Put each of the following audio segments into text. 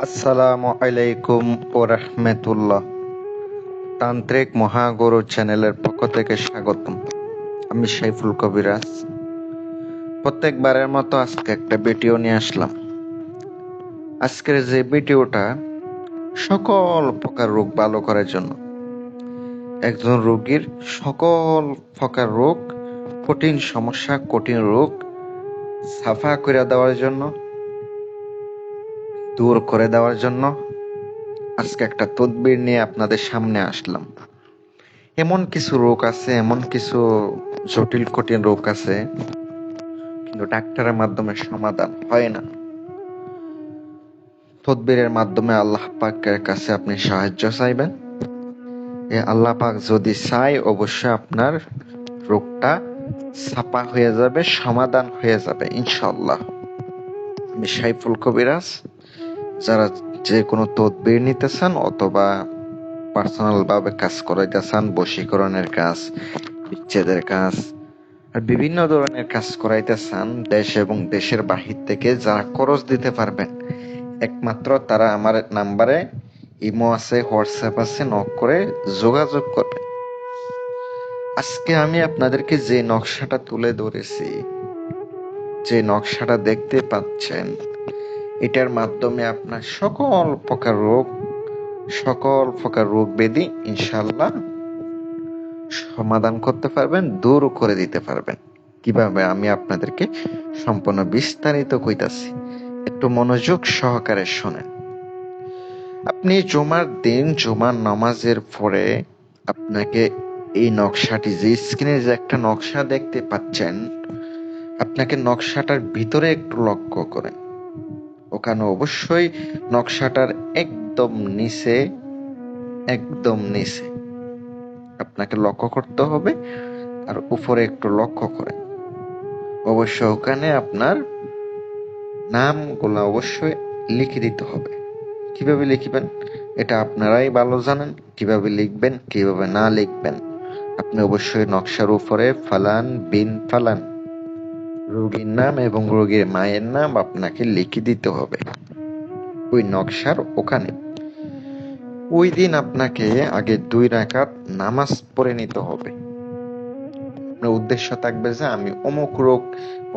আসসালামু আলাইকুম ও রহমতুল্লাহ। তান্ত্রিক মহাগুরু চ্যানেলের পক্ষ থেকে স্বাগতম। আমি সাইফুল কবিরাজ। প্রত্যেকবারের মতো আজকে একটা ভিডিও নিয়ে আসলাম। আজকের যে ভিডিওটা সকল প্রকার রোগ ভালো করার জন্য, একজন রোগীর সকল প্রকার রোগ, কঠিন সমস্যা, কঠিন রোগ সাফা করে দেওয়ার জন্য, দূর করে দেওয়ার জন্য আজকে একটা তদবির নিয়ে আপনাদের সামনে আসলাম। এমন কিছু রোগ আছে, এমন কিছু জটিল কঠিন রোগ আছে, কিন্তু ডাক্তারের মাধ্যমে সমাধান হয় না। তদবিরের মাধ্যমে আল্লাহ পাকের কাছে আপনি সাহায্য চাইবেন। আল্লাহ পাক যদি চায়, অবশ্যই আপনার রোগটা ছাপা হয়ে যাবে, সমাধান হয়ে যাবে ইনশাআল্লাহ। আমি সাইফুল কবিরাজ। যারা যে কোনো তদবির নিতে চান অথবা পার্সোনাল ভাবে কাজ করাইতে চান, বশীকরণের কাজ, বিচ্ছেদের কাজ আর বিভিন্ন ধরনের কাজ করাইতে চান, দেশ এবং দেশের বাহির থেকে যারা খরচ দিতে পারবেন, একমাত্র তারা আমার নাম্বারে ইমো আছে, হোয়াটসঅ্যাপ আছে, নক করে যোগাযোগ করবেন। আজকে আমি আপনাদেরকে যে নকশাটা তুলে ধরেছি, যে নকশাটা দেখতে পাচ্ছেন, এটার মাধ্যমে আপনার সকল প্রকার রোগ ব্যাধি ইনশাআল্লাহ সমাধান করতে পারবেন, দূর করে দিতে পারবেন। কিভাবে আমি আপনাদেরকে সম্পূর্ণ বিস্তারিত কইতাছি, একটু মনোযোগ সহকারে শোনেন। আপনি জুমার দিন জুমার নামাজের পরে আপনাকে এই নকশাটি, যে স্ক্রিনে যে একটা নকশা দেখতে পাচ্ছেন, আপনাকে নকশাটার ভিতরে একটু লক্ষ্য করেন। ওখানে অবশ্যই নকশাটার একদম নিচে আপনাকে লক্ষ্য করতে হবে, আর উপরে একটু লক্ষ্য করেন। অবশ্য ওখানে আপনার নামগুলো অবশ্যই লিখে দিতে হবে। কিভাবে লিখবেন এটা আপনারাই ভালো জানেন। কিভাবে লিখবেন, কিভাবে না লিখবেন, আপনি অবশ্যই নকশার উপরে ফালান বিন ফালান রোগীর নাম এবং রোগীর মায়ের নাম আপনাকে লিখে দিতে হবে ওই নকশার ওখানে। ওই দিন আপনাকে আগে 2 রাকাত নামাজ পড়ে নিতে হবে। আপনার উদ্দেশ্য থাকবে যে আমি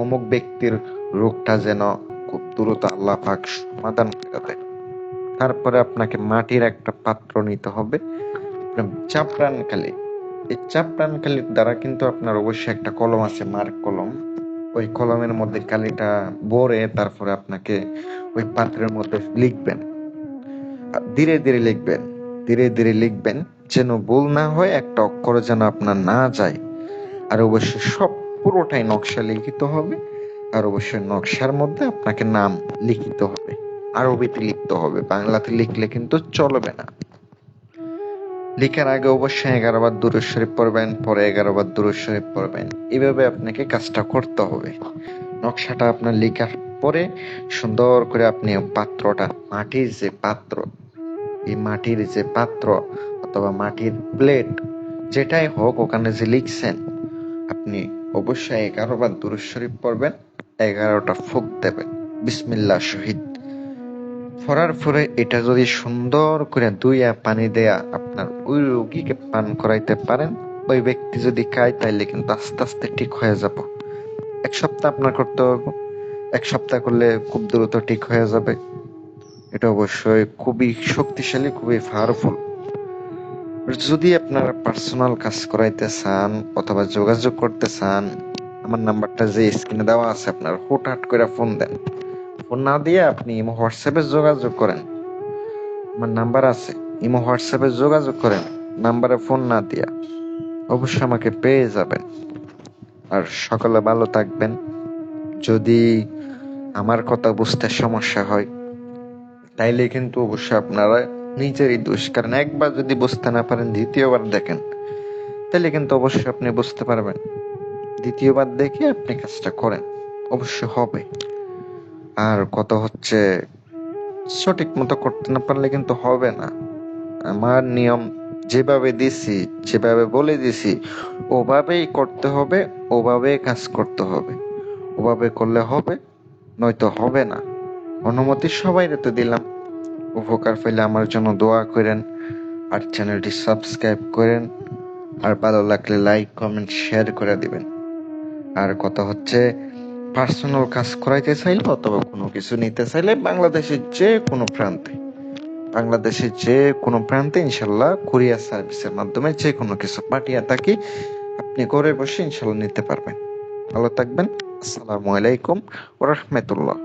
অমুক ব্যক্তির রোগটা যেন খুব দ্রুত আল্লাহ পাক সমাধান করে দেয়। তারপরে আপনাকে মাটির একটা পাত্র নিতে হবে, চাপড়ানকালি। এই চাপড়ানকালির দ্বারা কিন্তু আপনার অবশ্যই একটা কলম আছে, মার্ক কলম। ওই কলমের মধ্যে কালিটা ভরে তারপরে আপনাকে ওই পাত্রের মধ্যে লিখবেন। ধীরে ধীরে লিখবেন যেন ভুল না হয়, একটা অক্ষর যেন আপনার না যায়। আর অবশ্যই পুরোটাই নকশা লিখিত হবে। আর অবশ্যই নকশার মধ্যে আপনাকে নাম লিখিত হবে, আরবিতে লিখতে হবে, বাংলাতে লিখলে কিন্তু চলবে না। লিখার আগে অবশ্যই 11 বার দুরূদ শরীফ পড়বেন, পরে 11 বার দুরূদ শরীফ পড়বেন। এইভাবে আপনাকে কাজটা করতে হবে। নকশাটা আপনার লেখার পরে সুন্দর করে আপনি পাত্রটা, মাটির যে পাত্র অথবা মাটির প্লেট যেটাই হোক, ওখানে যে লিখছেন, আপনি অবশ্যই 11 বার দুরূদ শরীফ পড়বেন, 11টা ফুঁক দেবেন বিসমিল্লাহ শহীদ। পড়ার পরে এটা যদি সুন্দর করে ধুইয়া পানি দেয়া আপনার ওই রোগীকে পান করাইতে পারেন, ওই ব্যক্তি যদি খায়, তাইলে কিন্তু আস্তে আস্তে ঠিক হয়ে যাব। 1 সপ্তাহ আপনার করতে হবে। 1 সপ্তাহ করলে খুব দ্রুত ঠিক হয়ে যাবে। এটা অবশ্যই খুবই শক্তিশালী, খুবই পাওয়ারফুল। যদি আপনারা পার্সোনাল কাজ করাইতে চান অথবা যোগাযোগ করতে চান, আমার নাম্বারটা যে স্ক্রিনে দেওয়া আছে, আপনার হুটহাট করে ফোন দেন। ফোন না দিয়ে আপনি ইমো হোয়াটসঅ্যাপে যোগাযোগ করেন। আমার নাম্বার আছে, ইমো হোয়াটসঅ্যাপে যোগাযোগ করেন। নাম্বারে ফোন না দিয়া অবশ্যই আমাকে পেয়ে যাবেন। আর সকলে ভালো থাকবেন। যদি আমার কথা বুঝতে সমস্যা হয়, তাইলে কিন্তু অবশ্যই আপনারা নিজেরই দোষ। কারণ একবার যদি বুঝতে না পারেন, দ্বিতীয়বার দেখেন, তাহলে কিন্তু অবশ্যই আপনি বুঝতে পারবেন। দ্বিতীয়বার দেখে আপনি কাজটা করেন, অবশ্যই হবে। আর কথা হচ্ছে, সঠিক মতো করতে না পারলে কিন্তু হবে না। আমার নিয়ম যেভাবে দিছি, যেভাবে বলে দিছি, ওভাবেই করতে হবে, ওভাবেই কাজ করতে হবে। ওভাবে করলে হবে, নয়তো হবে না। অনুমতি সবাই তো দিলাম, উপকার পেলে আমার জন্য দোয়া করেন, আর চ্যানেলটি সাবস্ক্রাইব করেন, আর ভালো লাগলে লাইক কমেন্ট শেয়ার করে দিবেন। আর কথা হচ্ছে, পার্সোনাল কাজ করাইতে চাইলে অথবা কোনো কিছু নিতে চাইলে বাংলাদেশের যে কোনো প্রান্তে ইনশাল্লাহ কুরিয়ার সার্ভিসের মাধ্যমে যে কোনো কিছু পাঠিয়ে থাকি, আপনি ঘরে বসে ইনশাল্লাহ নিতে পারবেন। ভালো থাকবেন। আসসালামু আলাইকুম ওয়া রাহমাতুল্লাহ।